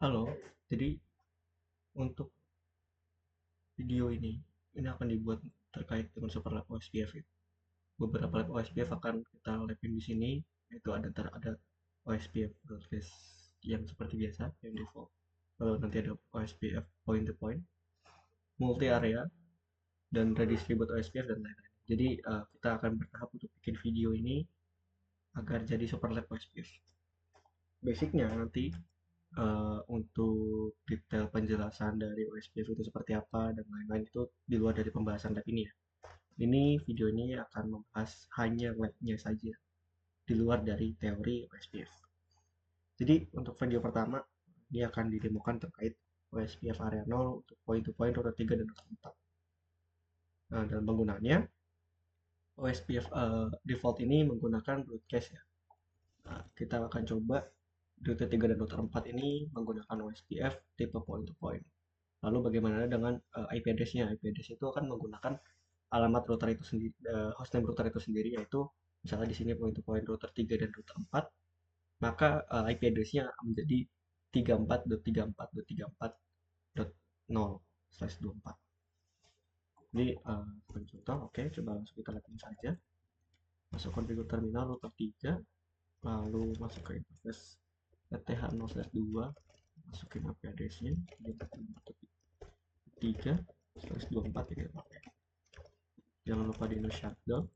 Halo, jadi untuk video ini akan dibuat terkait dengan Superlab OSPF ya. Beberapa lab OSPF akan kita labin di sini, yaitu ada OSPF broadcast yang seperti biasa, yang default. Lalu nanti ada OSPF point to point, multi area, dan redistribute OSPF dan lain-lain. Jadi kita akan bertahap untuk bikin video ini agar jadi Superlab OSPF. Basicnya nanti untuk detail penjelasan dari OSPF itu seperti apa dan lain-lain itu di luar dari pembahasan lab ini ya. Ini video ini akan membahas hanya labnya saja, di luar dari teori OSPF. Jadi untuk video pertama, ini akan didemokan terkait OSPF area 0 untuk point to point, router 3 dan router 4. Nah, dalam penggunaannya, OSPF default ini menggunakan broadcast ya. Nah, kita akan coba router 3 dan router 4 ini menggunakan OSPF tipe point to point. Lalu bagaimana dengan IP address-nya? IP address itu akan menggunakan alamat router itu sendiri, hostname router itu sendiri, yaitu misalnya di sini point to point router 3 dan router 4, maka IP address-nya menjadi 34.34.34.0/24. Jadi contoh, oke, coba langsung kita lakukan saja. Masuk konfigur terminal router 3, lalu masuk ke interface ETH0/2, masukin IP address-nya 34.3/24 ini pakai. Jangan lupa di shutdown,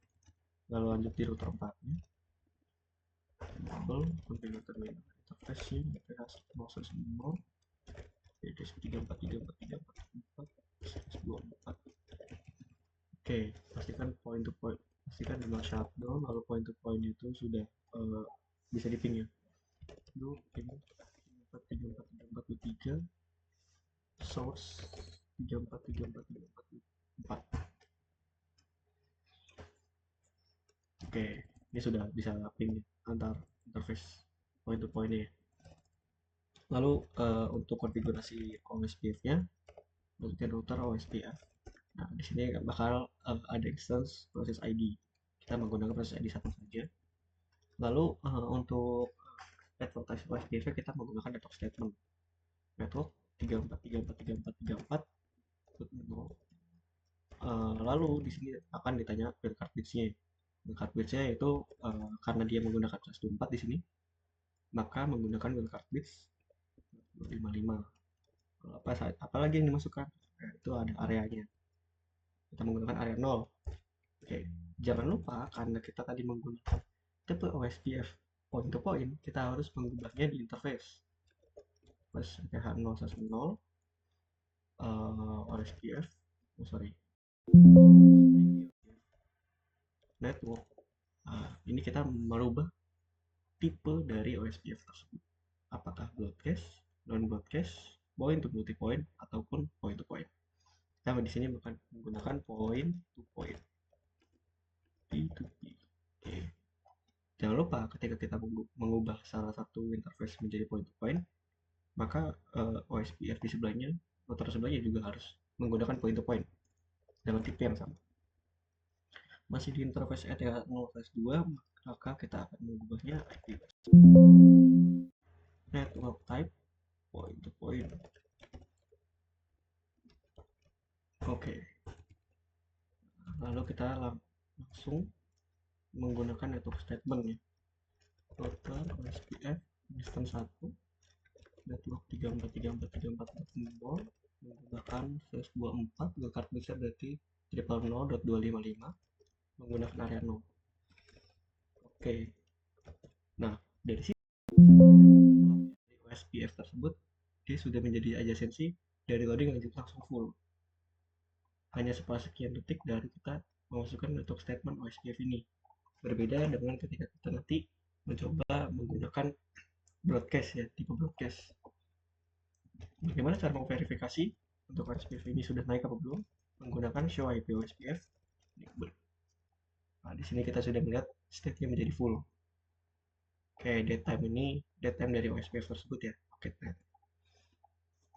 lalu lanjut di router 4 nya, enable configure terminal interface nya ETH0/0, address 34.34.34/24. Oke, pastikan point to point, pastikan memang shutdown, lalu point to point itu sudah bisa di ping ya. Lalu ping 34.34.34.3, source 34.34.34.4. Oke, ini sudah bisa ping antar interface point to point ya. Lalu untuk konfigurasi OSPF-nya, masukin router OSPF. Nah, di sini bakal ada instance proses ID. Kita menggunakan proses ID satu saja. Lalu untuk advertise OSPF kita menggunakan network statement. Network 34343434. Lalu di sini akan ditanya build card bits-nya. Build card bits-nya itu karena dia menggunakan kelas 24 di sini, maka menggunakan build card bits 255. Apalagi yang dimasukkan? Nah, itu ada areanya. Kita menggunakan area 0. Oke, jangan lupa karena kita tadi menggunakan tipe OSPF point to point, kita harus mengubahnya di interface. Pas PH0/0 OSPF, sorry, network. Ini kita merubah tipe dari OSPF tersebut. Apakah broadcast, non broadcast, point to multi point ataupun point to point. Kita di sini menggunakan point to point, P2P. Oke. Jangan lupa ketika kita mengubah salah satu interface menjadi point to point, maka OSPF di sebelahnya, router sebelahnya juga harus menggunakan point to point dengan tipe yang sama. Masih di interface ETH0/2, maka kita akan mengubahnya IP network type point to point. Oke, lalu kita langsung menggunakan network statement ya. Router OSPF instance 1 network 34.34.34.0 menggunakan /24, card bisa berarti 000.255 menggunakan area 0. Oke, nah dari sini OSPF tersebut dia sudah menjadi adjacency dari loading lanjut langsung full. Hanya sekian detik dari kita memasukkan network statement OSPF ini. Berbeda dengan ketika kita nanti mencoba menggunakan broadcast ya, tipe broadcast. Bagaimana cara memverifikasi untuk OSPF ini sudah naik apa belum? Menggunakan show IP OSPF. Nah, di sini kita sudah melihat state-nya menjadi full. Oke, datetime dari OSPF tersebut ya. Oke,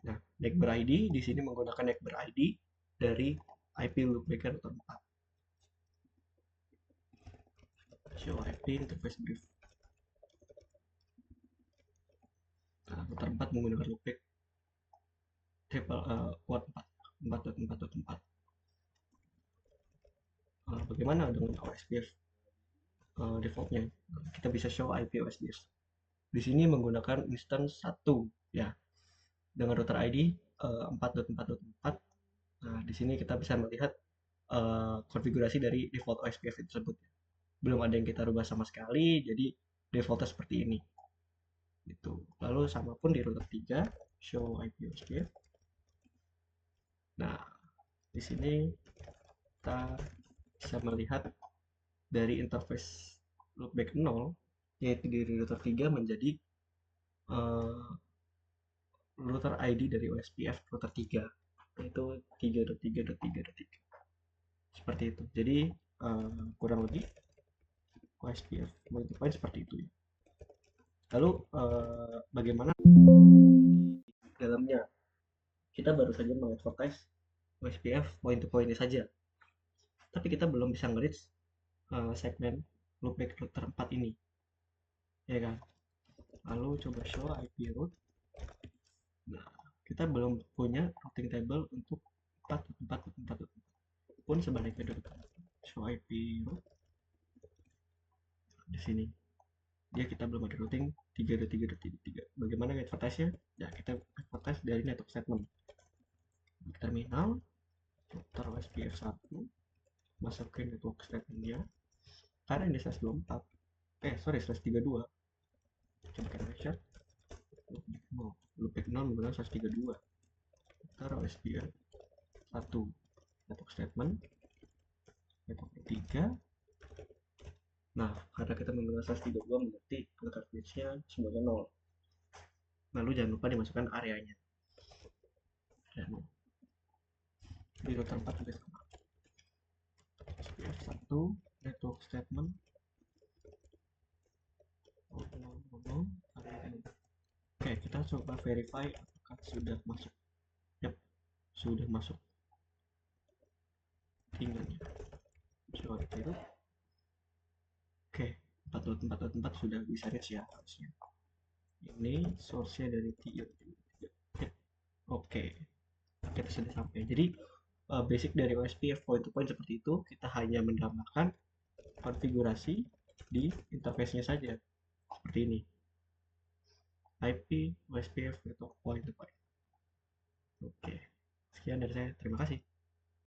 nah, Neighbor ID di sini menggunakan Neighbor ID dari IP loopback router 4. Show IP interface brief. Nah, router 4 menggunakan loopback port 4.4.4. Bagaimana dengan OSPF defaultnya? Kita bisa show IP OSPF. Di sini menggunakan instance 1 ya, dengan router ID 4.4.4. Nah, di sini kita bisa melihat konfigurasi dari default OSPF tersebut. Belum ada yang kita rubah sama sekali, jadi defaultnya seperti ini. Gitu. Lalu sama pun di router 3, show IP OSPF. Nah, di sini kita bisa melihat dari interface loopback 0, yaitu di router 3 menjadi router ID dari OSPF router 3, yaitu 3.3.3.3. Seperti itu. Jadi kurang lebih OSPF multipoint seperti itu ya. Lalu bagaimana di dalamnya? Kita baru saja mengadvertise OSPF point to point saja, tapi kita belum bisa nge-reach segmen loopback router 4 ini, ya kan? Lalu coba show IP route. Nah, kita belum punya routing table untuk 4.4.4 pun sebaliknya dari show IP route. Di sini dia kita belum ada routing 3.3.3. Bagaimana advertise-nya? Ya, kita advertise dari network segment. Terminal router OSPF 1, masukin network segment-nya. Karena ini slash 24, slash 32. Coba kita share loopback 0 menggunakan slash 32. Router OSPF 1, network statement, network 3. Nah, karena kita menggunakan slash 32 berarti local bridge-nya semuanya 0. Lalu jangan lupa dimasukkan areanya. Dan di router 4 juga sama. SPF 1, network statement. Oke, kita coba verify apakah sudah masuk. Yap, sudah masuk. Tinggalnya. Coba itu. Oke, 4.4.4 sudah bisa reach ya harusnya. Ini source-nya dari 3. Oke, kita sudah sampai. Jadi basic dari OSPF point to point seperti itu. Kita hanya menambahkan konfigurasi di interface-nya saja seperti ini. IP OSPF network point to point. Oke, sekian dari saya. Terima kasih.